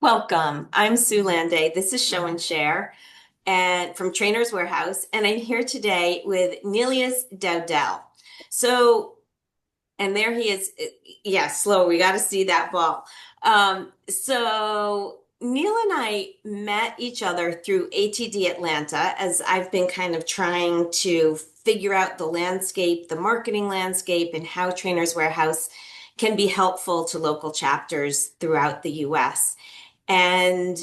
Welcome. I'm Sue Landay. This is Show and Share and from Trainer's Warehouse, and I'm here today with Nelius Dowdell. So, and there he is. Yeah, slow. We got to see that ball. So Neil and I met each other through ATD Atlanta as I've been kind of trying to figure out the landscape, the marketing landscape, and how Trainer's Warehouse can be helpful to local chapters throughout the US. And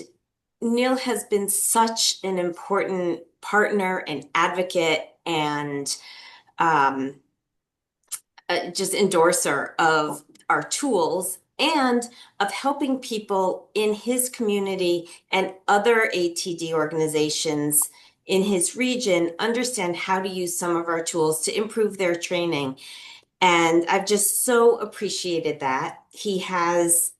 Neil has been such an important partner and advocate and um, just endorser of our tools and of helping people in his community and other ATD organizations in his region understand how to use some of our tools to improve their training. And I've just so appreciated that. He has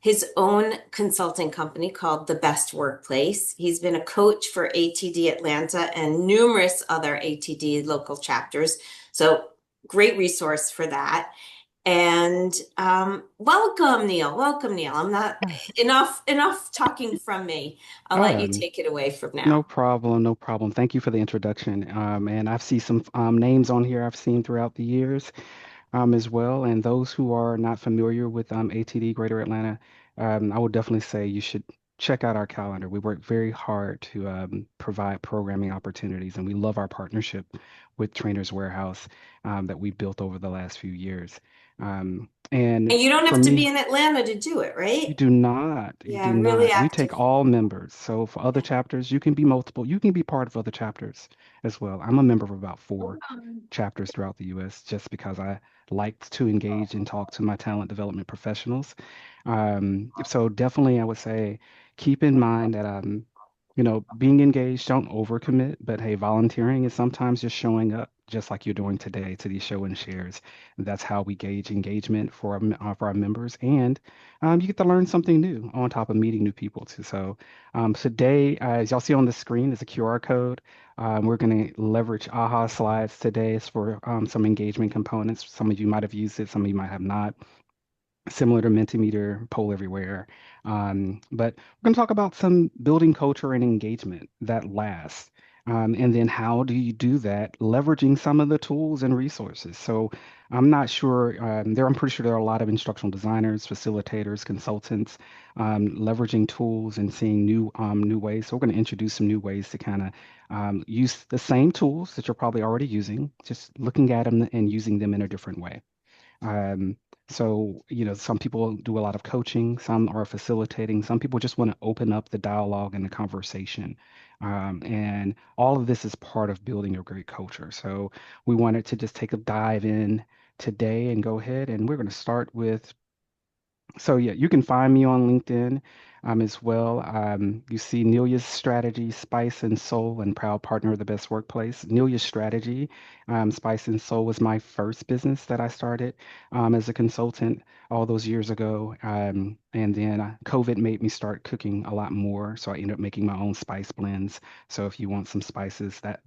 his own consulting company called The Best Workplace. He's been a coach for ATD Atlanta and numerous other ATD local chapters. So great resource for that. And welcome, Neil. Welcome, Neil. I'm not Hi. enough talking from me. I'll let you Um, take it away from no now. problem, no problem. Thank you for the introduction. And I've seen some names on here I've seen throughout the years as well. And those who are not familiar with ATD Greater Atlanta, I would definitely say you should check out our calendar. We work very hard to provide programming opportunities, and we love our partnership with Trainers Warehouse that we built over the last few years. And And you don't for have to be me, in Atlanta to do it, you right? do not. You Yeah, do really not. We active. take all members. So for other chapters, you can be multiple. You can be part of other chapters as well. I'm a member of about four chapters throughout the U.S. just because I like to engage and talk to my talent development professionals. So definitely, I would say keep in mind that being engaged, don't overcommit, but hey, volunteering is sometimes just showing up, just like you're doing today to these show and shares. That's how we gauge engagement for our members, and you get to learn something new on top of meeting new people too. So today, as y'all see on the screen, is a QR code. We're going to leverage AHA slides today for some engagement components. Some of you might have used it, some of you might have not, similar to Mentimeter, Poll Everywhere. But we're going to talk about some building culture and engagement that lasts. And then how do you do that? Leveraging some of the tools and resources. So I'm not sure I'm pretty sure there are a lot of instructional designers, facilitators, consultants, leveraging tools and seeing new ways. So we're going to introduce some new ways to kind of use the same tools that you're probably already using, just looking at them and using them in a different way. Um, some people do a lot of coaching, some are facilitating, some people just want to open up the dialogue and the conversation. And all of this is part of building a great culture. So we wanted to just take a dive in today and go ahead, and we're going to start with yeah, you can find me on LinkedIn as well. You see Nelia's Strategy, Spice and Soul, and proud partner of the Best Workplace. Nelia's Strategy, Spice and Soul was my first business that I started as a consultant all those years ago. And then COVID made me start cooking a lot more, so I ended up making my own spice blends. So if you want some spices, that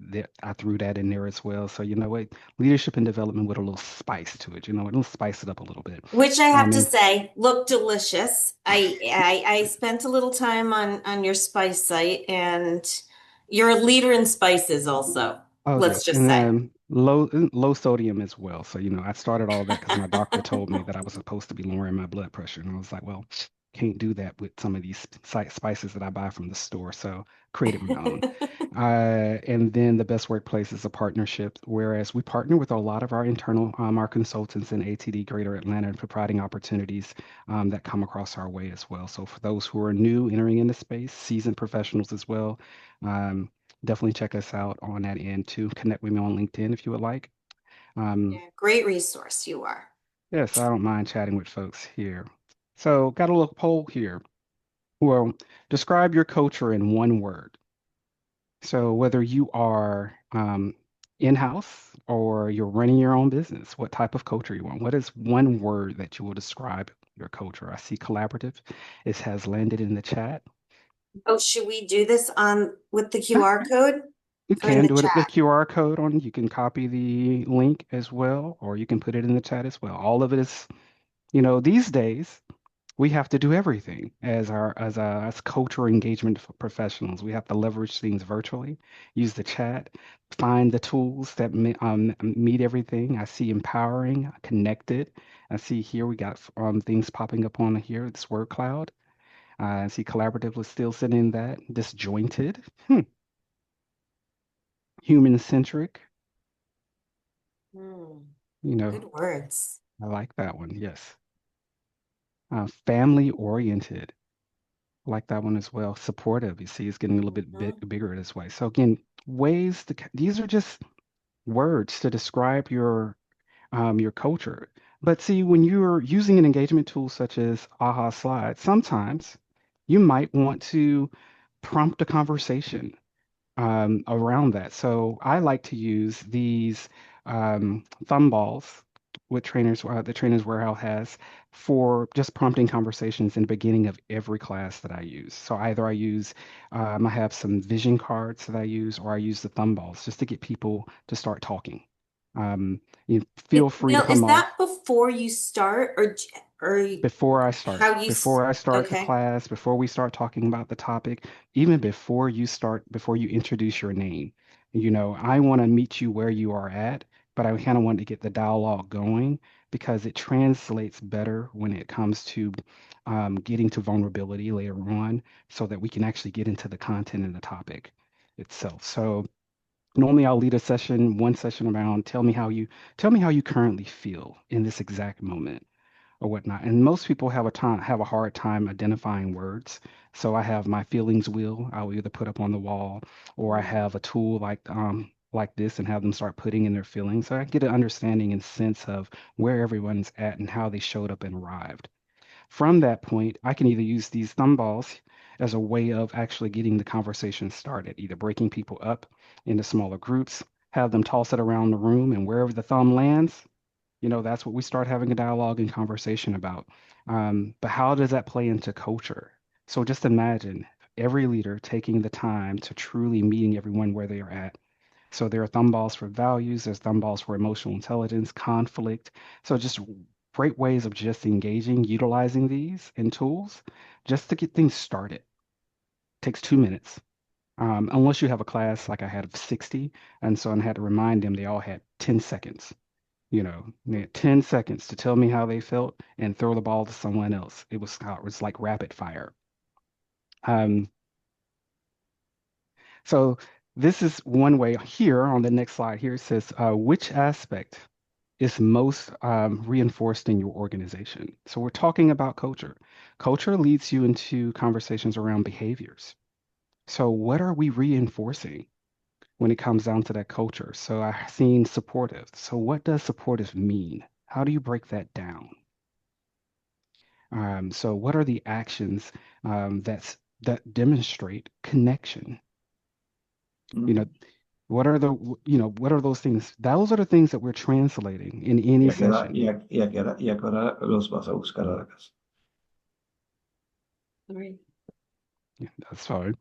I threw that in there as well. So you know what, leadership and development with a little spice to it. It'll spice it up a little bit. Which I have to And say, look delicious. I spent a little time on your spice site, and you're a leader in spices also. Oh Let's yes, just and say. low sodium as well. So I started all that because my doctor told me that I was supposed to be lowering my blood pressure, and I was like, well, can't do that with some of these spices that I buy from the store. So created my own. And then the Best Workplace is a partnership, whereas we partner with a lot of our internal our consultants in ATD Greater Atlanta and providing opportunities that come across our way as well. So for those who are new entering into space, seasoned professionals as well. Um, Definitely check us out on that end too. Connect with me on LinkedIn if you would like. Um, Yeah, great resource you are. yes, I don't mind chatting with folks here. So, got a little poll here. Well, describe your culture in one word. So, whether you are in-house or you're running your own business, what type of culture you want? What is one word that you will describe your culture? I see collaborative. It has landed in the chat. Oh, should we do this on with the Yeah, QR code you or in can the do it at the chat? QR code on. You can copy the link as well, or you can put it in the chat as well. All of it is, these days. We have to do everything as culture engagement professionals. We have to leverage things virtually, use the chat, find the tools that meet everything. I see empowering, connected. I see here we got things popping up on here. This word cloud. I see collaboratively still sitting in that. Disjointed, human centric. Hmm. You know, Good words. I like that one. Yes. Family oriented. Like that one as well. Supportive. You see, it's getting a little bit Mhm. bigger this way. So again, ways to these are just words to describe your culture. But see, when you're using an engagement tool such as AHA Slide, sometimes you might want to prompt a conversation around that. So I like to use these thumb balls what the Trainers Warehouse has for just prompting conversations in the beginning of every class that I use. So either I have some vision cards that I use, or I use the thumb balls just to get people to start talking. You feel free to Now, come is off that before you start or how you, before I start the okay. class, before we start talking about the topic, even before you introduce your name. I want to meet you where you are at, but I kind of want to get the dialogue going because it translates better when it comes to getting to vulnerability later on so that we can actually get into the content and the topic itself. So normally I'll lead one session around tell me how you currently feel in this exact moment or whatnot. And most people have a hard time identifying words. So I have my feelings wheel. I'll either put up on the wall, or I have a tool like this and have them start putting in their feelings. So I get an understanding and sense of where everyone's at and how they showed up and arrived. From that point, I can either use these thumb balls as a way of actually getting the conversation started, either breaking people up into smaller groups, have them toss it around the room, and wherever the thumb lands, that's what we start having a dialogue and conversation about. But how does that play into culture? So just imagine every leader taking the time to truly meeting everyone where they are at. So there are thumb balls for values, there's thumb balls for emotional intelligence, conflict. So just great ways of just engaging, utilizing these and tools just to get things started. Takes 2 minutes. Unless you have a class like I had of 60, and so I had to remind them they all had 10 seconds. They had 10 seconds to tell me how they felt and throw the ball to someone else. It was like rapid fire. Um, so this is one way here on the next slide here. It says, which aspect is most reinforced in your organization? So we're talking about culture. Culture leads you into conversations around behaviors. So what are we reinforcing when it comes down to that culture? So I've seen supportive. So what does supportive mean? How do you break that down? So what are the actions that demonstrate connection? You know, Mm. what are those things? Those are the things that we're translating in any session. Y a qué hora los vas a buscar a la casa. Right. Yeah, that's fine.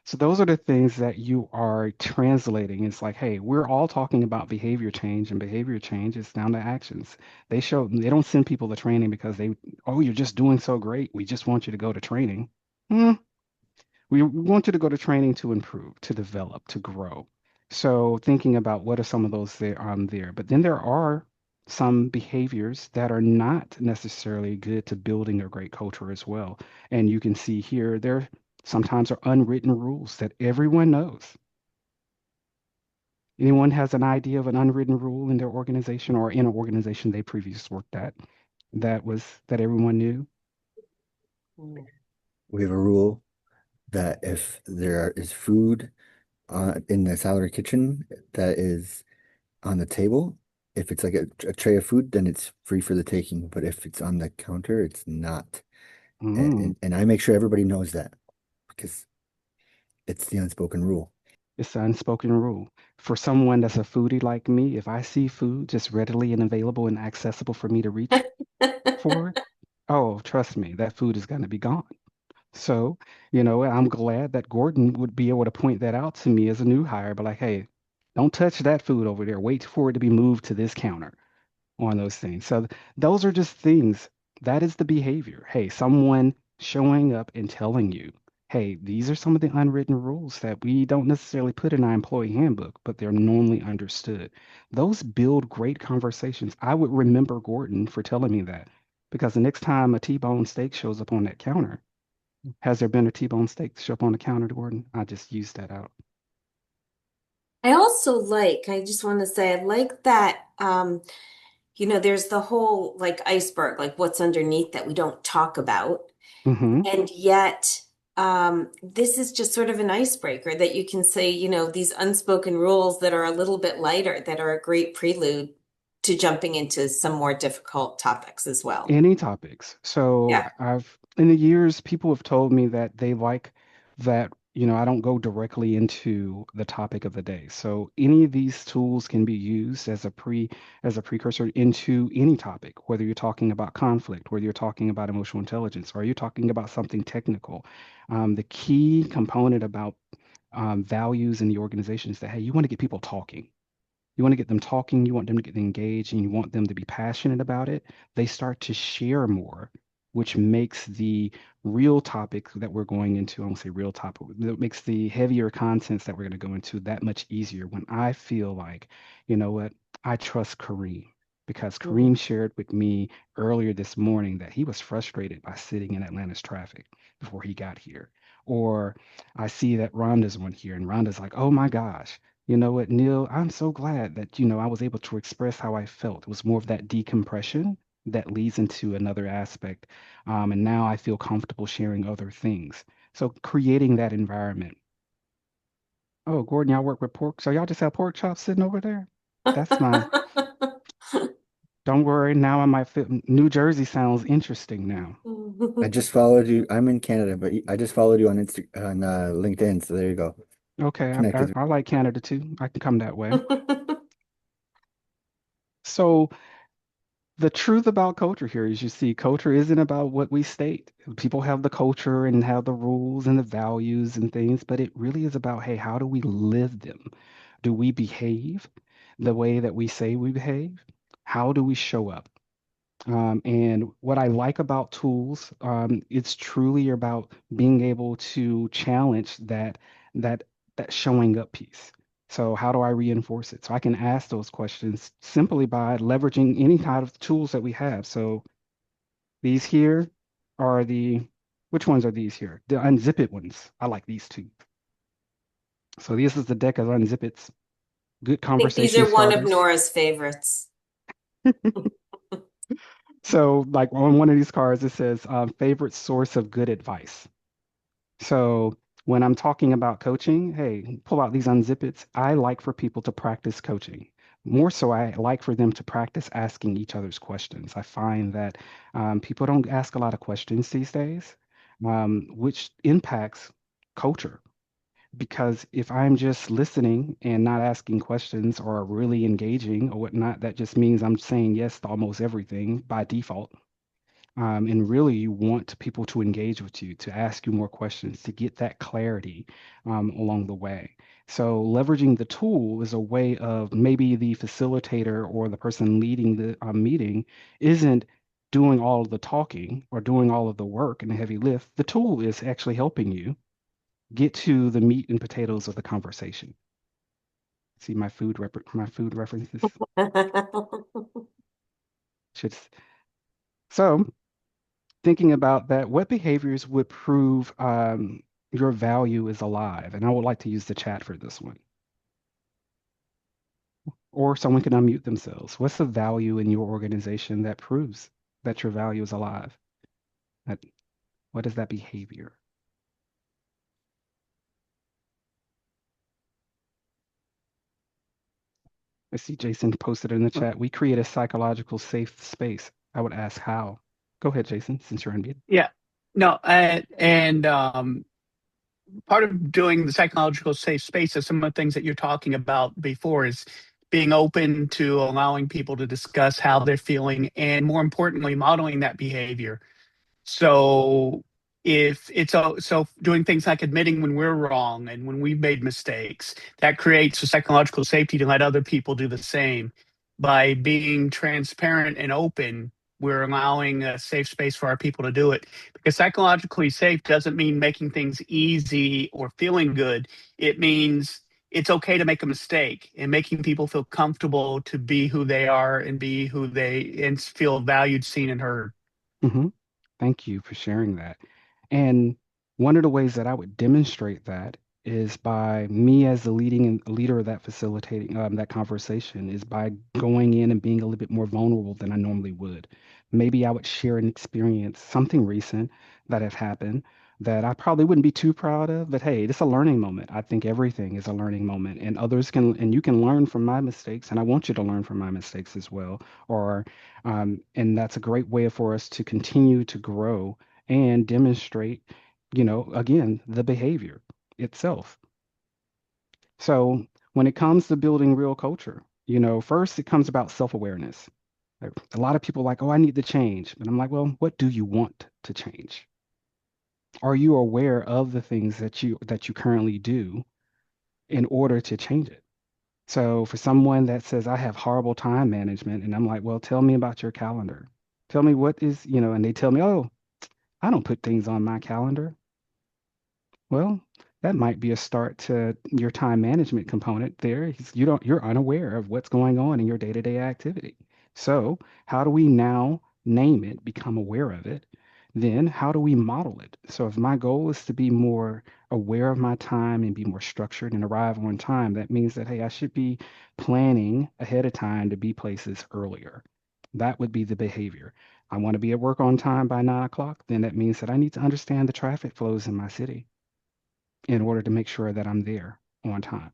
So those are the things that you are translating. It's like, hey, we're all talking about behavior change, and behavior change is down to actions. They don't send people to training because oh, you're just doing so great. We just want you to go to training. Hmm. We want you to go to training to improve, to develop, to grow. So thinking about what are some of those there. But then there are some behaviors that are not necessarily good to building a great culture as well. And you can see here there sometimes are unwritten rules that everyone knows. Anyone has an idea of an unwritten rule in their organization or in an organization they previously worked at that everyone knew? Mm. We have a rule that if there is food in the salary kitchen that is on the table, if it's like a tray of food, then it's free for the taking. But if it's on the counter, it's not. Mm. And I make sure everybody knows that because it's the unspoken rule. It's an unspoken rule. For someone that's a foodie like me, if I see food just readily and available and accessible for me to reach for, oh, trust me, that food is going to be gone. So, I'm glad that Gordon would be able to point that out to me as a new hire, but like, hey, don't touch that food over there. Wait for it to be moved to this counter on those things. So those are just things That is the behavior. Hey, someone showing up and telling you, hey, these are some of the unwritten rules that we don't necessarily put in our employee handbook, but they're normally understood. Those build great conversations. I would remember Gordon for telling me that because the next time a T-bone steak shows up on that counter, has there been a T-bone steak show up on the counter, Gordon? I just used that out. I just want to say, I like that, there's the whole like iceberg, like what's underneath that we don't talk about. Hmm. And yet, this is just sort of an icebreaker that you can say, these unspoken rules that are a little bit lighter, that are a great prelude to jumping into some more difficult topics as well. Any topics. So Yeah. in the years, people have told me that they like that, I don't go directly into the topic of the day. So any of these tools can be used as a precursor into any topic, whether you're talking about conflict, whether you're talking about emotional intelligence, or you're talking about something technical. The key component about values in the organization is that, hey, you want to get people talking. You want to get them talking, you want them to get engaged, and you want them to be passionate about it. They start to share more, which makes the real topic that we're going into, I won't say real topic, that makes the heavier contents that we're going to go into that much easier when I feel like, you know what, I trust Kareem because Mhm. Kareem shared with me earlier this morning that he was frustrated by sitting in Atlanta's traffic before he got here. Or I see that Rhonda's one here and Rhonda's like, oh my gosh, you know what, Neil, I'm so glad that, I was able to express how I felt. It was more of that decompression that leads into another aspect. And now I feel comfortable sharing other things. So creating that environment. Oh, Gordon, y'all work with pork. So y'all just have pork chops sitting over there? That's my, don't worry. Now I might feel New Jersey sounds interesting now. I just followed you. I'm in Canada, but I just followed you on LinkedIn. So there you go. Okay, Connected. I like Canada too. I can come that way. So the truth about culture here is you see, culture isn't about what we state. People have the culture and have the rules and the values and things, but it really is about, hey, how do we live them? Do we behave the way that we say we behave? How do we show up? And what I like about tools, it's truly about being able to challenge that that showing up piece. So how do I reinforce it? So I can ask those questions simply by leveraging any kind of tools that we have. So these here are which ones are these here? The unzip it ones. I like these two. So this is the deck of unzip it's. Good I think these conversation are one of starters. Nora's favorites. So like on one of these cards, it says favorite source of good advice. So when I'm talking about coaching, hey, pull out these unzip its. I like for people to practice coaching. More so, I like for them to practice asking each other's questions. I find that people don't ask a lot of questions these days, which impacts culture. Because if I'm just listening and not asking questions or really engaging or whatnot, that just means I'm saying yes to almost everything by default. And really, you want people to engage with you, to ask you more questions, to get that clarity along the way. So, leveraging the tool is a way of maybe the facilitator or the person leading the meeting isn't doing all of the talking or doing all of the work and the heavy lift. The tool is actually helping you get to the meat and potatoes of the conversation. See my food references. Should so thinking about that, what behaviors would prove your value is alive? And I would like to use the chat for this one. Or someone can unmute themselves. What's the value in your organization that proves that your value is alive? That, what is that behavior? I see Jason posted in the chat. We create a psychological safe space. I would ask how. Go ahead, Jason, since you're unmuted. Yeah. No, and part of doing the psychological safe space is some of the things that you're talking about before is being open to allowing people to discuss how they're feeling and more importantly, modeling that behavior. So if it's so doing things like admitting when we're wrong and when we've made mistakes, that creates a psychological safety to let other people do the same. By being transparent and open, we're allowing a safe space for our people to do it. Because psychologically safe doesn't mean making things easy or feeling good. It means it's okay to make a mistake, and making people feel comfortable to be who they are and be who they and feel valued, seen, and heard. Hmm. Thank you for sharing that. And one of the ways that I would demonstrate that is by me as the leader of that facilitating that conversation is by going in and being a little bit more vulnerable than I normally would. Maybe I would share an experience, something recent that has happened that I probably wouldn't be too proud of, but hey, it's a learning moment. I think everything is a learning moment, and others can, and you can learn from my mistakes, and I want you to learn from my mistakes as well. Or and that's a great way for us to continue to grow and demonstrate, again, the behavior itself. So when it comes to building real culture, first it comes about self-awareness. Like, a lot of people are like, oh, I need to change. But I'm like, well, what do you want to change? Are you aware of the things that you currently do in order to change it? So for someone that says, I have horrible time management, and I'm like, well, tell me about your calendar. Tell me what is, and they tell me, oh, I don't put things on my calendar. Well, that might be a start to your time management component there. You're unaware of what's going on in your day-to-day activity. So, how do we now name it, become aware of it? Then, how do we model it? So, if my goal is to be more aware of my time and be more structured and arrive on time, that means that, hey, I should be planning ahead of time to be places earlier. That would be the behavior. I want to be at work on time by 9 o'clock, then that means that I need to understand the traffic flows in my city in order to make sure that I'm there on time.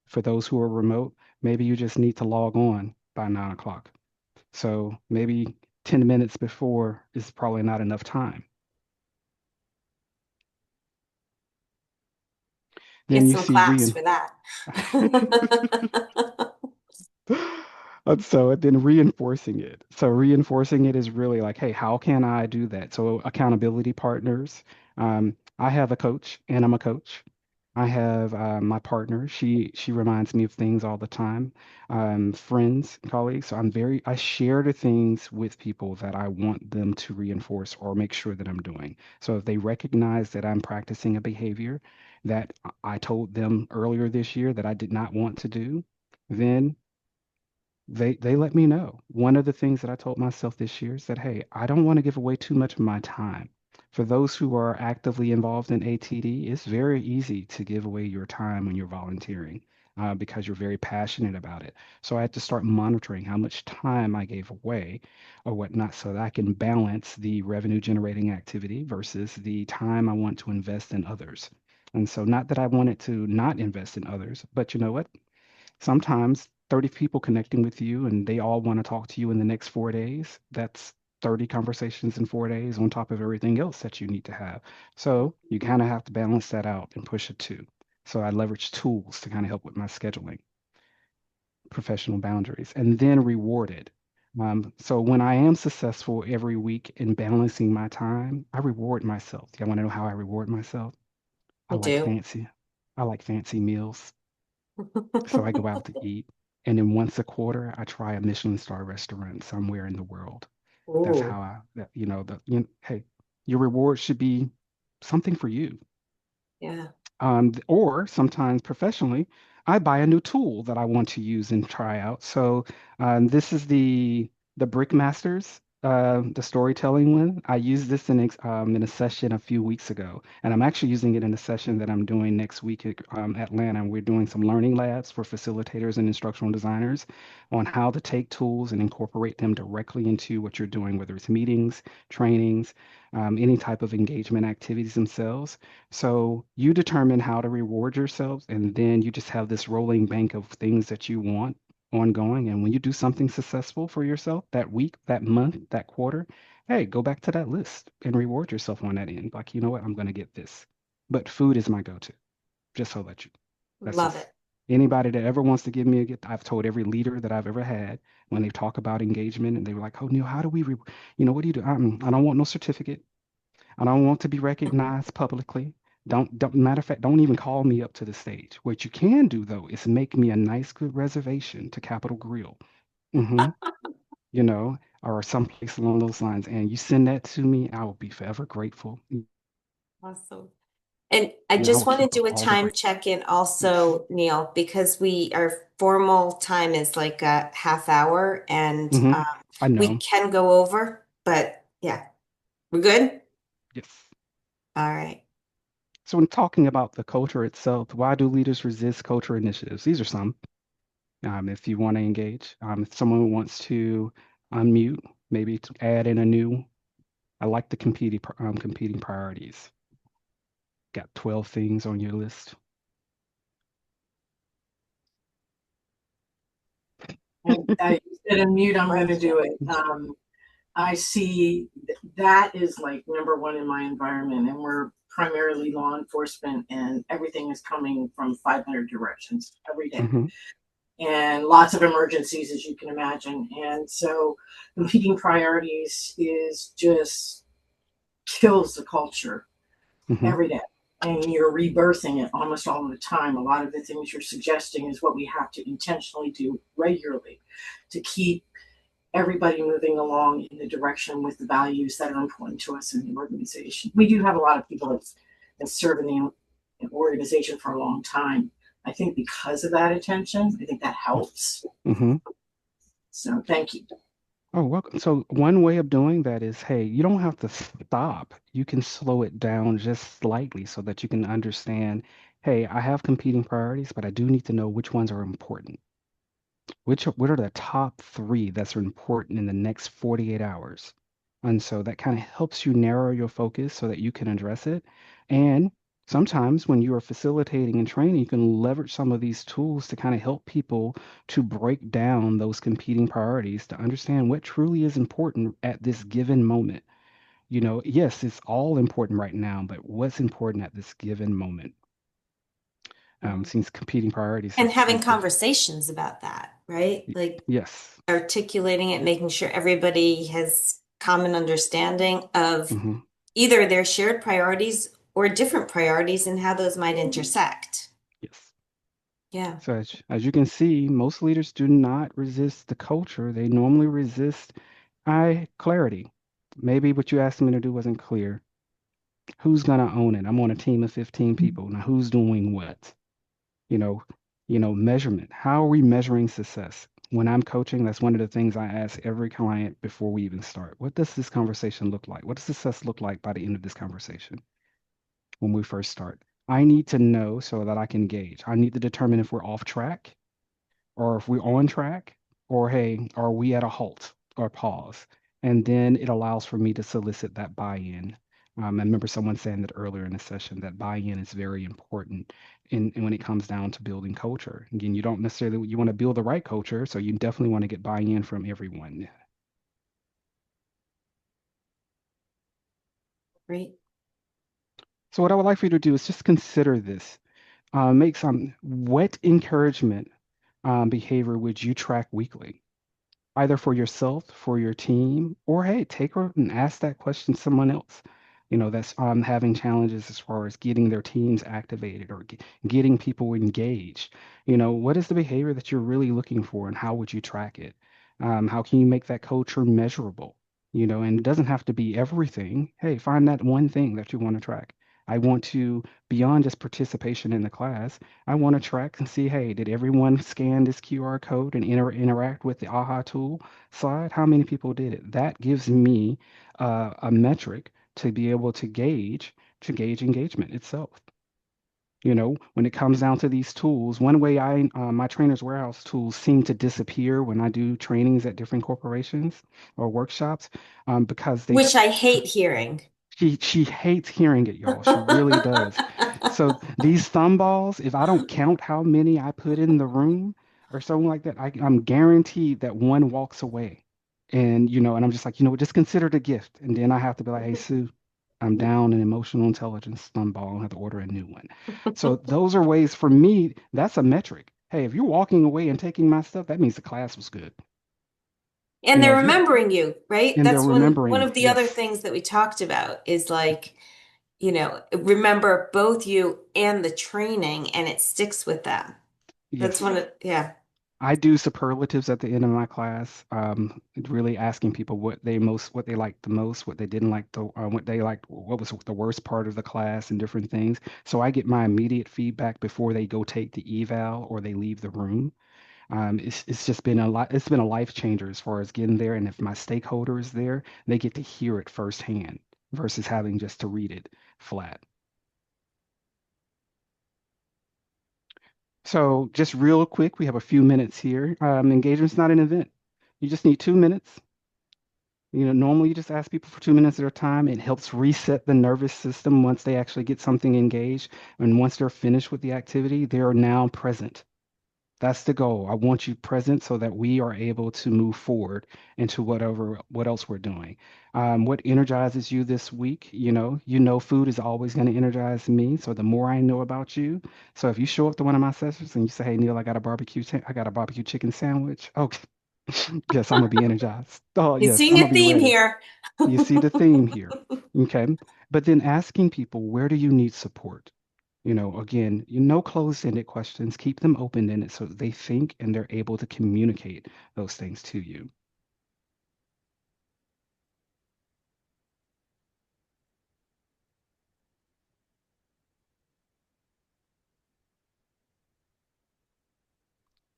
For those who are remote, maybe you just need to log on by 9 o'clock. So maybe 10 minutes before is probably not enough time. Then Get you some see class for that. So then reinforcing it. So reinforcing it is really like, hey, how can I do that? So accountability partners. I have a coach, and I'm a coach. I have my partner. She reminds me of things all the time. Friends, colleagues. So I share the things with people that I want them to reinforce or make sure that I'm doing. So if they recognize that I'm practicing a behavior that I told them earlier this year that I did not want to do, then they let me know. One of the things that I told myself this year is that, hey, I don't want to give away too much of my time. For those who are actively involved in ATD, it's very easy to give away your time when you're volunteering because you're very passionate about it. So I had to start monitoring how much time I gave away or whatnot so that I can balance the revenue generating activity versus the time I want to invest in others. And so, not that I wanted to not invest in others, but you know what? Sometimes 30 people connecting with you and they all want to talk to you in the next 4 days. That's 30 conversations in 4 days on top of everything else that you need to have. So you kind of have to balance that out and push it too. So I leverage tools to kind of help with my scheduling, professional boundaries, and then rewarded. So when I am successful every week in balancing my time, I reward myself. Do you want to know how I reward myself? I I like do. fancy. I like fancy meals. So I go out to eat, and then once a quarter, I try a Michelin star restaurant somewhere in the world. That's Ooh, how hey, your reward should be something for you. yeah. Or sometimes professionally, I buy a new tool that I want to use and try out. So this is the Brickmasters, the storytelling one. I used this in a session a few weeks ago, and I'm actually using it in a session that I'm doing next week at Atlanta. We're doing some learning labs for facilitators and instructional designers on how to take tools and incorporate them directly into what you're doing, whether it's meetings, trainings, any type of engagement activities themselves. So you determine how to reward yourself, and then you just have this rolling bank of things that you want ongoing. And when you do something successful for yourself that week, that month, that quarter, hey, go back to that list and reward yourself on that end. Like, you know what, I'm going to get this. But food is my go-to, just so that you. That's Love just it. anybody that ever wants to give me a gift. I've told every leader that I've ever had when they talk about engagement, and they were like, "Oh, Neil, how do we, what do you do? I don't want no certificate. I don't want to be recognized publicly. Don't matter of fact, don't even call me up to the stage. What you can do though is make me a nice good reservation to Capitol Grill. hmm You know, or someplace along those lines, and you send that to me, I will be forever grateful. Awesome. And I And I will just want to keep do a all the time great. check-in Yes. also, Neil, because our formal time is like a half hour and Hmm. I we know. can go over, but yeah, we're good? Yes. All right. So when talking about the culture itself, why do leaders resist culture initiatives? These are some. If you want to engage, if someone wants to unmute, maybe to add in a new. I like the competing priorities. Got 12 things on your list. You said unmute, I'm going to do it. I see that is like number one in my environment, and we're primarily law enforcement, and everything is coming from 500 directions every day, Hmm. and lots of emergencies, as you can imagine. And so, competing priorities is just kills the culture Hmm. every day. And you're rebirthing it almost all the time. A lot of the things you're suggesting is what we have to intentionally do regularly to keep everybody moving along in the direction with the values that are important to us in the organization. We do have a lot of people that serve in the organization for a long time. I think because of that attention, I think that helps. Hmm. So thank you. Oh, welcome. So one way of doing that is, hey, you don't have to stop. You can slow it down just slightly so that you can understand, hey, I have competing priorities, but I do need to know which ones are important. What are the top three that's important in the next 48 hours? And so that kind of helps you narrow your focus so that you can address it. And sometimes when you are facilitating and training, you can leverage some of these tools to kind of help people to break down those competing priorities to understand what truly is important at this given moment. Yes, it's all important right now, but what's important at this given moment? Since competing priorities And having is the conversations about that, right? Like yes. articulating it, making sure everybody has common understanding of Hmm. either their shared priorities or different priorities and how those might intersect. Yes. Yeah. So as you can see, most leaders do not resist the culture. They normally resist clarity. Maybe what you asked me to do wasn't clear. Who's gonna own it? I'm on a team of 15 people. Now who's doing what? You know, measurement. How are we measuring success? When I'm coaching, that's one of the things I ask every client before we even start. What does this conversation look like? What does success look like by the end of this conversation when we first start? I need to know so that I can gauge. I need to determine if we're off track or if we're on track, or hey, are we at a halt or pause? And then it allows for me to solicit that buy-in. I remember someone saying that earlier in the session that buy-in is very important in when it comes down to building culture. Again, you don't necessarily you want to build the right culture, so you definitely want to get buy-in from everyone. Great. So what I would like for you to do is just consider this. Make some what encouragement behavior would you track weekly? Either for yourself, for your team, or hey, take her and ask that question to someone else. That's having challenges as far as getting their teams activated or getting people engaged. What is the behavior that you're really looking for, and how would you track it? How can you make that culture measurable? And it doesn't have to be everything. Hey, find that one thing that you want to track. I want to, beyond just participation in the class, I want to track and see, hey, did everyone scan this QR code and interact with the AHA tool slide? How many people did it? That gives me a metric to be able to gauge engagement itself. When it comes down to these tools, one way my Trainer's Warehouse tools seem to disappear when I do trainings at different corporations or workshops, because they Which I hate hearing. she hates hearing it, y'all. She really does. So these thumb balls, if I don't count how many I put in the room or something like that, I'm guaranteed that one walks away. And I'm just like, what, just consider it a gift. And then I have to be like, hey, Sue, I'm down an emotional intelligence thumb ball and have to order a new one. So those are ways for me, that's a metric. Hey, if you're walking away and taking my stuff, that means the class was good. And they're If you remembering you, right? and they're That's remembering one me. of the other Yes. things that we talked about is like, remember both you and the training and it sticks with them. That's Yes. one of, yeah. I do superlatives at the end of my class, really asking people what they liked the most, what they didn't like, what they liked, what was the worst part of the class, and different things. So I get my immediate feedback before they go take the eval or they leave the room. It's just been a lot. It's been a life changer as far as getting there. And if my stakeholder is there, they get to hear it firsthand versus having just to read it flat. So just real quick, we have a few minutes here. Engagement's not an event. You just need 2 minutes. Normally you just ask people for 2 minutes at a time. It helps reset the nervous system once they actually get something engaged. And once they're finished with the activity, they are now present. That's the goal. I want you present so that we are able to move forward into what else we're doing. What energizes you this week? Food is always going to energize me. So the more I know about you, so if you show up to one of my sessions and you say, "Hey Neil, I got a barbecue chicken sandwich." Okay, yes, I'm gonna be energized. Oh You yes, seeing I'm gonna a be theme ready. here. You see the theme here. Okay. But then asking people, where do you need support? Again, closed-ended questions, keep them open-ended so that they think and they're able to communicate those things to you.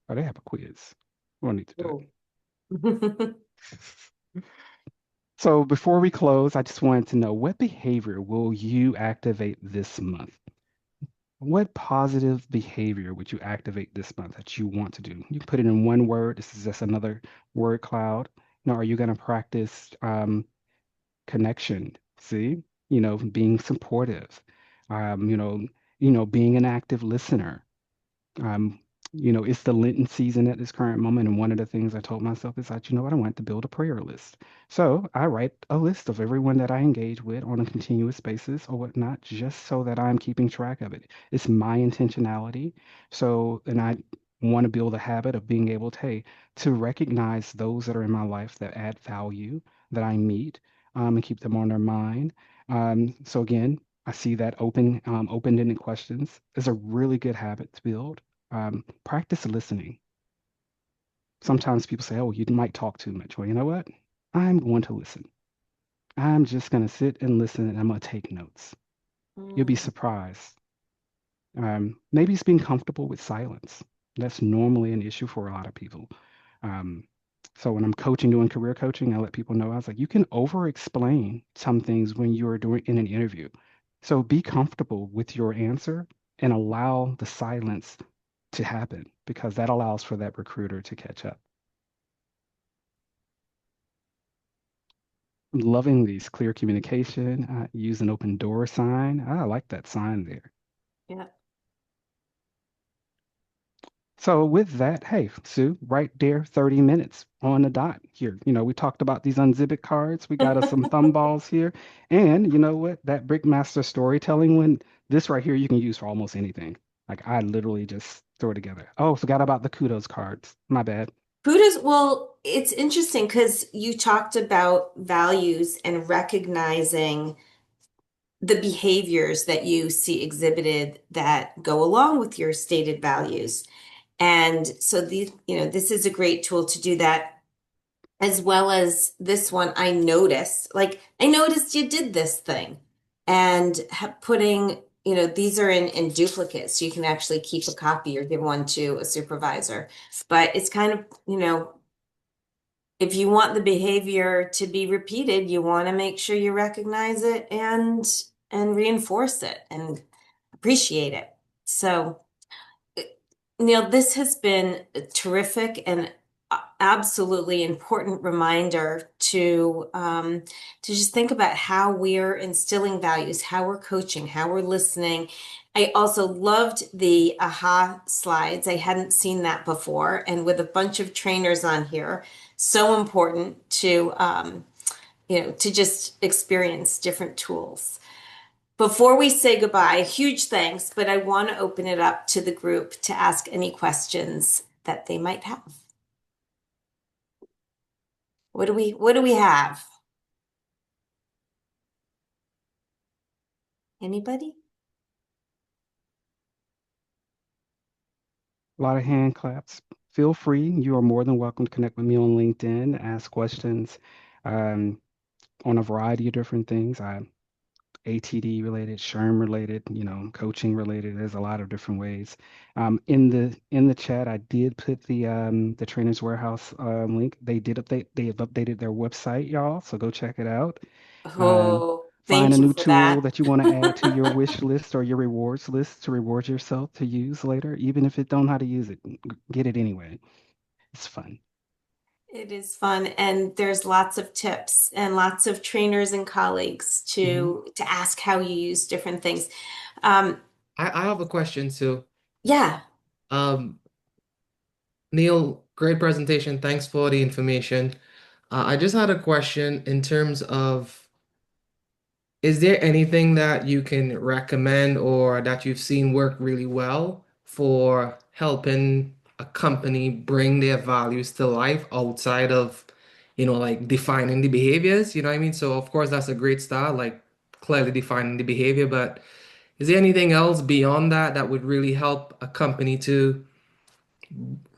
Oh, they have a quiz. We don't need to do Oh. it. So before we close, I just wanted to know what behavior will you activate this month? What positive behavior would you activate this month that you want to do? You can put it in one word. This is just another word cloud. Now, are you going to practice connection? See, being supportive, um, you know, being an active listener. Um, it's the Lenten season at this current moment, and one of the things I told myself is that, what, I want to build a prayer list. So I write a list of everyone that I engage with on a continuous basis or whatnot, just so that I'm keeping track of it. It's my intentionality. So, and I want to build a habit of being able to, hey, to recognize those that are in my life that add value that I meet, and keep them on their mind. So again, I see that open-ended questions is a really good habit to build. Practice listening. Sometimes people say, "Oh, you might talk too much." Well, you know what? I'm going to listen. I'm just going to sit and listen, and I'm going to take notes. You'll be Mm. surprised. Maybe it's being comfortable with silence. That's normally an issue for a lot of people. Um, so when I'm coaching, doing career coaching, I let people know I was like, you can over-explain some things when you're doing in an interview. So be comfortable with your answer and allow the silence to happen because that allows for that recruiter to catch up. Loving these clear communication, use an open door sign. I like that sign there. Yeah. So with that, hey, Sue, right there, 30 minutes on the dot here. We talked about these unzip cards. We got us some thumb balls here. And you know what? That Brickmaster storytelling one, this right here, you can use for almost anything. Like I literally just throw it together. Oh, forgot about the kudos cards. My bad. Buddha's, well, it's interesting because you talked about values and recognizing the behaviors that you see exhibited that go along with your stated values. And so this is a great tool to do that, as well as this one. I noticed you did this thing and putting, these are in duplicate, so you can actually keep a copy or give one to a supervisor. But it's kind of, if you want the behavior to be repeated, you want to make sure you recognize it and reinforce it and appreciate it. So, Neil, this has been a terrific and absolutely important reminder to just think about how we're instilling values, how we're coaching, how we're listening. I also loved the aha slides. I hadn't seen that before, and with a bunch of trainers on here, so important to just experience different tools. Before we say goodbye, huge thanks, but I want to open it up to the group to ask any questions that they might have. What do we have? Anybody? A lot of hand claps. feel free. You are more than welcome to connect with me on LinkedIn, ask questions um, on a variety of different things. ATD related, SHRM related, coaching related. There's a lot of different ways. In the chat, I did put the Trainers Warehouse link. They have updated their website, y'all. So go check it out. Um, Oh, Find a thank you new for tool that. that you want to add to your wish list or your rewards list to reward yourself to use later, even if it don't know how to use it. Get it anyway. It's fun. It is fun, and there's lots of tips and lots of trainers and colleagues Mhm. to ask how you use different things. Um, I have a question too. yeah. Um, Neil, great presentation. Thanks for the information. I just had a question in terms of, is there anything that you can recommend or that you've seen work really well for helping a company bring their values to life outside of, like defining the behaviors? You know what I mean? So of course that's a great start, like clearly defining the behavior, but is there anything else beyond that that would really help a company to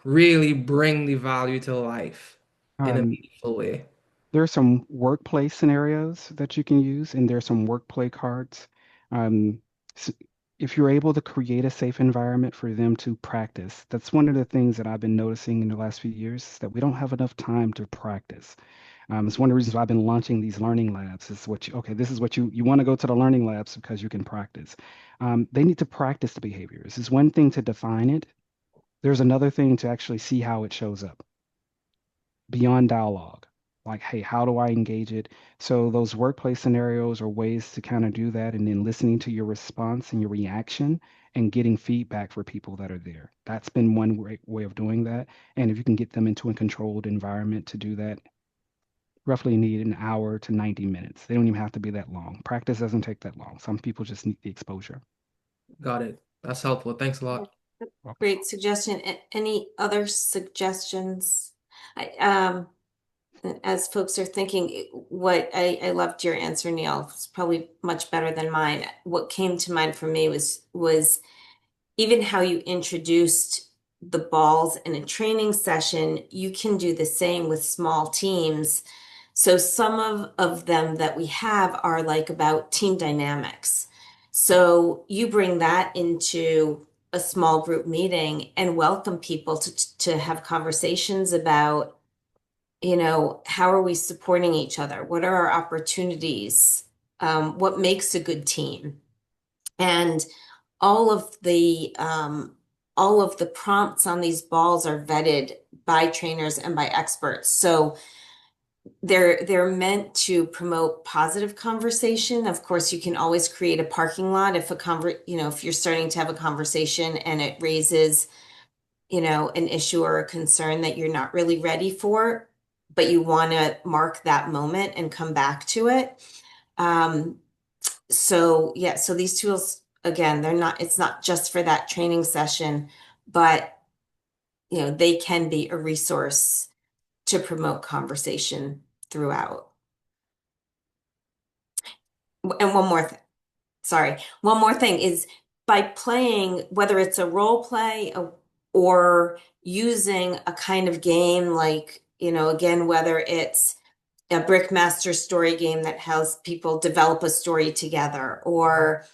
really bring the value to life in a Um, meaningful way? There are some workplace scenarios that you can use, and there are some workplay cards. Um, s- if you're able to create a safe environment for them to practice, that's one of the things that I've been noticing in the last few years is that we don't have enough time to practice. It's one of the reasons why I've been launching these learning labs. Is what okay, this is what you want to go to the learning labs because you can practice. They need to practice the behaviors. It's one thing to define it. There's another thing to actually see how it shows up beyond dialogue. Like, hey, how do I engage it? So those workplace scenarios are ways to kind of do that, and then listening to your response and your reaction and getting feedback for people that are there. That's been one way of doing that. And if you can get them into a controlled environment to do that, roughly need an hour to 90 minutes. They don't even have to be that long. Practice doesn't take that long. Some people just need the exposure. Got it. That's helpful. Thanks a lot. Welcome. Great suggestion. Any other suggestions? As folks are thinking, what I loved your answer, Neil. It's probably much better than mine. What came to mind for me was even how you introduced the balls in a training session. You can do the same with small teams. So some of them that we have are like about team dynamics. So you bring that into a small group meeting and welcome people to have conversations about, how are we supporting each other? What are our opportunities? What makes a good team? And all of the all of the prompts on these balls are vetted by trainers and by experts. So they're meant to promote positive conversation. Of course, you can always create a parking lot if if you're starting to have a conversation and it raises, an issue or a concern that you're not really ready for, but you want to mark that moment and come back to it. So yeah, so these tools, again, it's not just for that training session, but they can be a resource to promote conversation throughout. And one more thing is by playing, whether it's a role play or using a kind of game like, again, whether it's a Brickmaster story game that has people develop a story together, or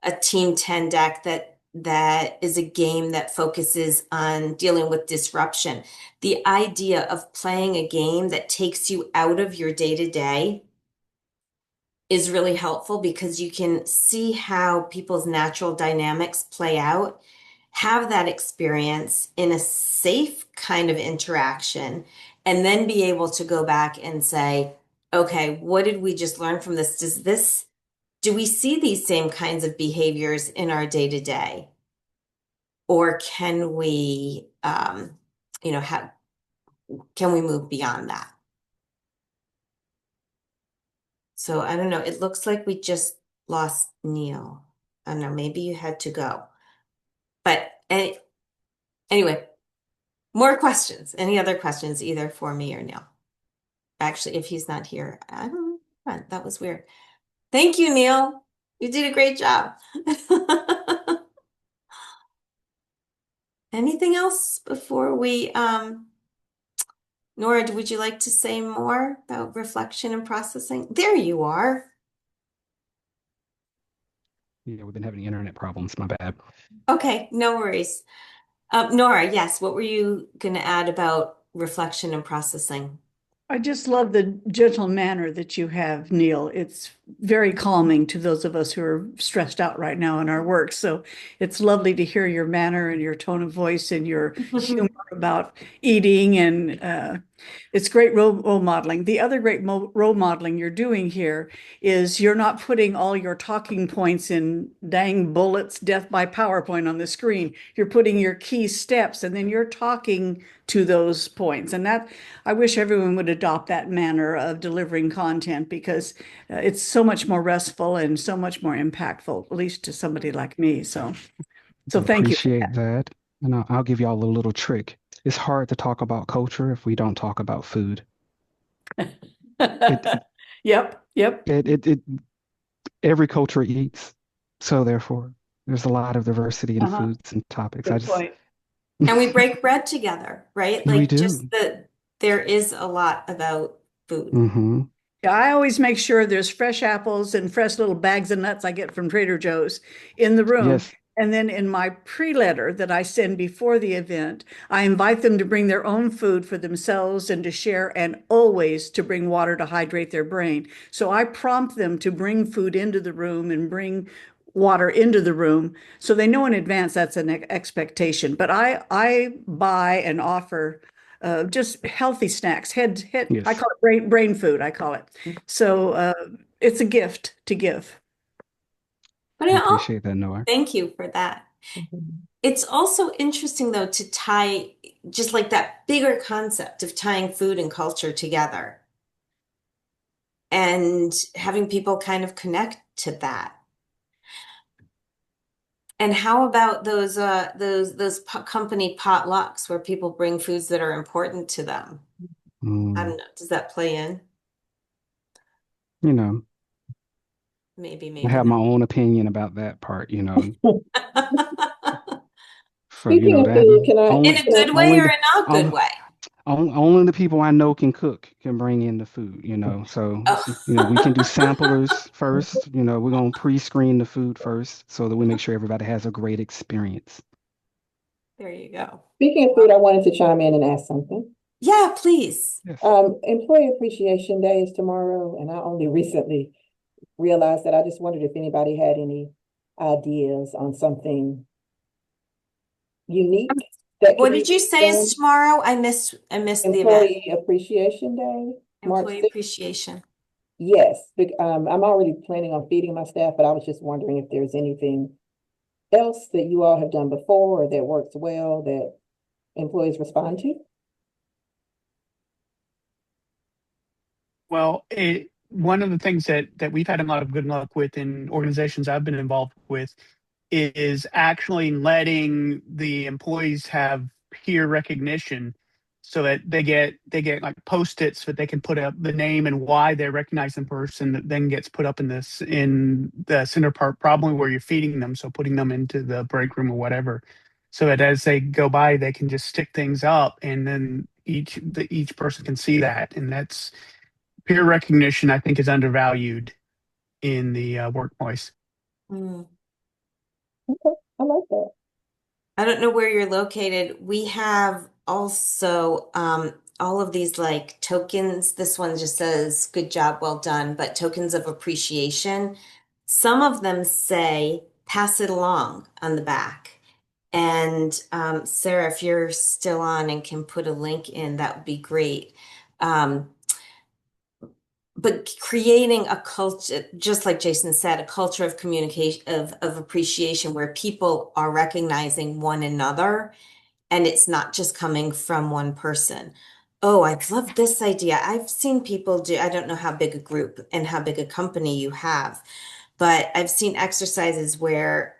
a Team 10 deck that is a game that focuses on dealing with disruption. The idea of playing a game that takes you out of your day-to-day is really helpful because you can see how people's natural dynamics play out, have that experience in a safe kind of interaction, and then be able to go back and say, okay, what did we just learn from this? Do we see these same kinds of behaviors in our day to day? Or can we, can we move beyond that? So I don't know. It looks like we just lost Neil. I don't know. Maybe you had to go. But anyway, more questions. Any other questions, either for me or Neil? Actually, if he's not here, I don't know. That was weird. Thank you, Neil. You did a great job. Anything else before we, Nora, would you like to say more about reflection and processing? There you are. Yeah, we've been having internet problems. My bad. Okay, no worries. Nora, yes, what were you going to add about reflection and processing? I just love the gentle manner that you have, Neil. It's very calming to those of us who are stressed out right now in our work. So it's lovely to hear your manner and your tone of voice and your humor about eating. And it's great role modeling. The other great role modeling you're doing here is you're not putting all your talking points in dang bullets, death by PowerPoint on the screen. You're putting your key steps and then you're talking to those points. And that I wish everyone would adopt that manner of delivering content because it's so much more restful and so much more impactful, at least to somebody like me. So thank you for Appreciate that. And I'll give y'all a little trick. It's hard to talk about culture if we don't talk about food. It, that. Yep. it every culture eats, so therefore there's a lot of diversity in Uh-huh. foods and topics. I Good just point. And we break bread together, right? we Like just do. there is a lot about food. Mm-hmm. Yeah, I always make sure there's fresh apples and fresh little bags of nuts I get from Trader Joe's in the room. Yes. And then in my pre-letter that I send before the event, I invite them to bring their own food for themselves and to share, and always to bring water to hydrate their brain. So I prompt them to bring food into the room and bring water into the room so they know in advance that's an expectation. But I buy and offer just healthy snacks. I Yes. call it brain food. I call it. So it's a gift to give. But I oh, appreciate that, Noah. thank you for that. It's also interesting though to tie just like that bigger concept of tying food and culture together and having people kind of connect to that. And how about those company potlucks where people bring foods that are important to them? I Mm, don't know. Does that play in? you know, Maybe, I maybe have my not. own opinion about that part, for Speaking of that food, can I, In only a good way only or the a not good only, way? only the people I know can cook can bring in the food. So, we can do Oh. samplers first. We're gonna pre-screen the food first so that we make sure everybody has a great experience. There you go. speaking of food, I wanted to chime in and ask something. Yeah, please. Yes. Employee Appreciation Day is tomorrow, and I only recently realized that. I just wondered if anybody had any ideas on something unique that could What be did you say is done. tomorrow? I missed the event. Employee Appreciation Day, March Employee 6th. appreciation. Yes, I'm already planning on feeding my staff, but I was just wondering if there's anything else that you all have done before or that works well that employees respond to. Well, one of the things that we've had a lot of good luck with in organizations I've been involved with is actually letting the employees have peer recognition so that they get like post-its that they can put up the name and why they recognize the person that then gets put up in the center part, probably where you're feeding them, so putting them into the break room or whatever, so that as they go by they can just stick things up and then each person can see that. And that's peer recognition, I think, is undervalued in the workplace. Hmm. Okay, I like that. I don't know where you're located. We have also all of these like tokens. This one just says good job, well done, but tokens of appreciation. Some of them say pass it along on the back. And Sarah, if you're still on and can put a link in, that would be great. Um, but creating a culture, just like Jason said, a culture of communication, of appreciation where people are recognizing one another and it's not just coming from one person. Oh, I love this idea. I've seen people do, I don't know how big a group and how big a company you have, but I've seen exercises where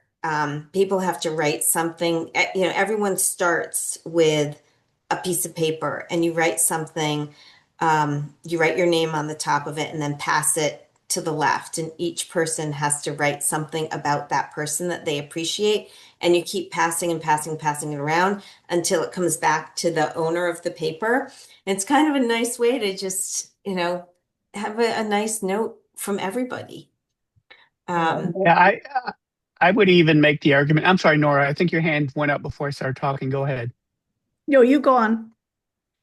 people have to write something. Everyone starts with a piece of paper and you write something. You write your name on the top of it and then pass it to the left, and each person has to write something about that person that they appreciate. And you keep passing and passing it around until it comes back to the owner of the paper. And it's kind of a nice way to just, have a nice note from everybody. Yeah, I would even make the argument. I'm sorry, Nora. I think your hand went up before I started talking. Go ahead. No, you go on.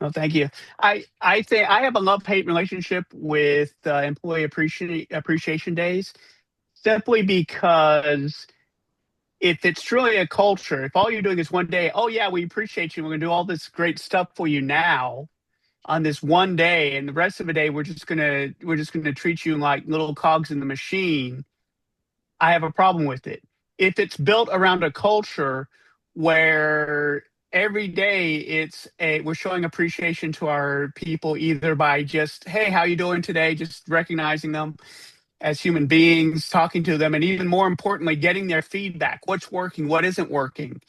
Oh, thank you. I think I have a love-hate relationship with employee appreciation days, simply because if it's truly a culture, if all you're doing is one day, oh yeah, we appreciate you, we're gonna do all this great stuff for you now on this one day, and the rest of the day we're just gonna treat you like little cogs in the machine. I have a problem with it. If it's built around a culture where every day we're showing appreciation to our people, either by just, hey, how you doing today, just recognizing them as human beings, talking to them, and even more importantly, getting their feedback, what's working, what isn't working,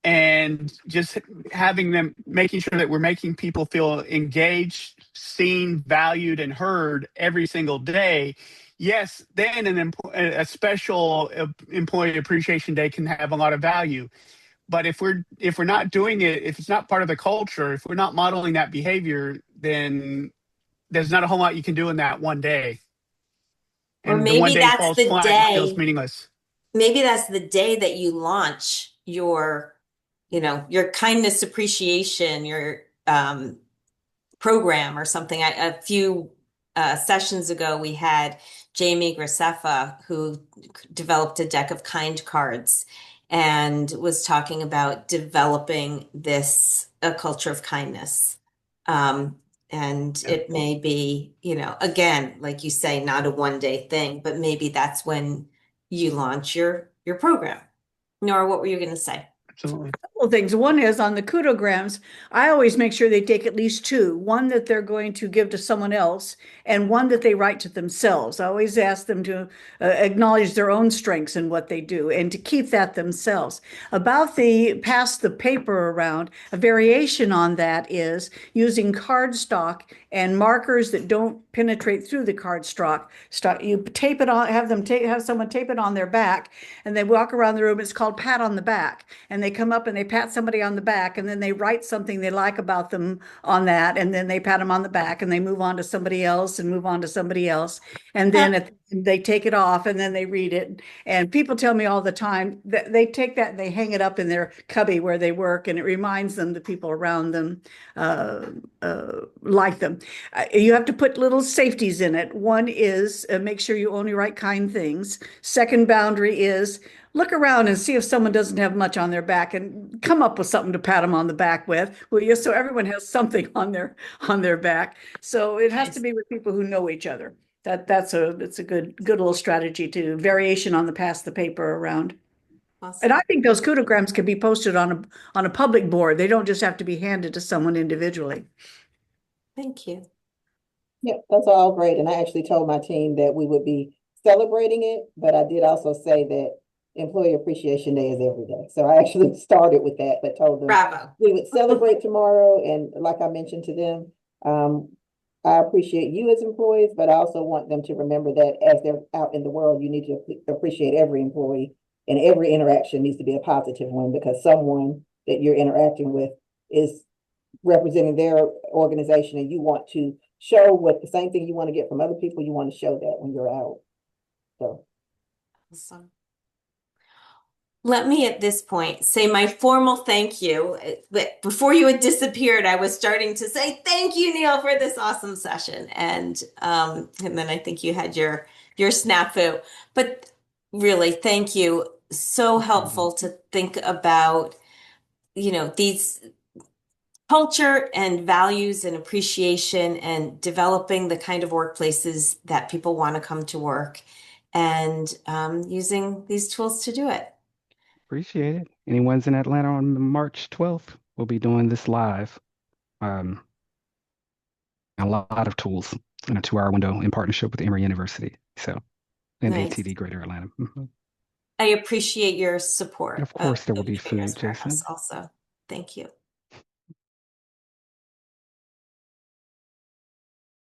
and just having them, making sure that we're making people feel engaged, seen, valued, and heard every single day. Yes, then a special employee appreciation day can have a lot of value. But if we're not doing it, if it's not part of the culture, if we're not modeling that behavior, then there's not a whole lot you can do in that one day. Or And the one maybe day that's falls the flat, it feels day, meaningless. maybe that's the day that you launch your kindness appreciation, your program or something. A few sessions ago, we had Jamie Graceffa, who developed a deck of kind cards and was talking about developing a culture of kindness. And it may be, again, like you say, not a one-day thing, but maybe that's when you launch your program. Nora, what were you going to say? Absolutely. Couple things. One is on the kudograms, I always make sure they take at least two, one that they're going to give to someone else and one that they write to themselves. I always ask them to acknowledge their own strengths and what they do and to keep that themselves. About the pass the paper around, a variation on that is using cardstock and markers that don't penetrate through the cardstock. You tape it on, have someone tape it on their back, and they walk around the room. It's called pat on the back, and they come up and they pat somebody on the back, and then they write something they like about them on that, and then they pat them on the back, and they move on to somebody else and move on to somebody else, and then they take it off and then they read it. And people tell me all the time that they take that and they hang it up in their cubby where they work, and it reminds them the people around them like them. You have to put little safeties in it. One is make sure you only write kind things. Second boundary is look around and see if someone doesn't have much on their back and come up with something to pat them on the back with, will you? So everyone has something on their back. So it has to be with people who know each other. It's a good little strategy to variation on the pass the paper around. Awesome. And I think those kudograms can be posted on a public board. They don't just have to be handed to someone individually. Thank you. Yep, that's all great. And I actually told my team that we would be celebrating it, but I did also say that Employee Appreciation Day is every day. So I actually started with that, but told them Bravo. we would celebrate tomorrow. And like I mentioned to them, I appreciate you as employees, but I also want them to remember that as they're out in the world, you need to appreciate every employee, and every interaction needs to be a positive one, because someone that you're interacting with is representing their organization, and you want to show what the same thing you want to get from other people, you want to show that when you're out. So Awesome. Let me at this point say my formal thank you. But before you had disappeared, I was starting to say thank you, Neil, for this awesome session. And then I think you had your snafu. But really, thank you. So helpful to think about, these culture and values and appreciation and developing the kind of workplaces that people want to come to work, and using these tools to do it. Appreciate it. Anyone's in Atlanta on March 12th, we'll be doing this live. A lot of tools in a 2-hour window in partnership with Emory University. So, and Nice. ATD Greater Atlanta. I appreciate your support Of course, there will be Keeping Us food, Warehouse Jason. also. Thank you.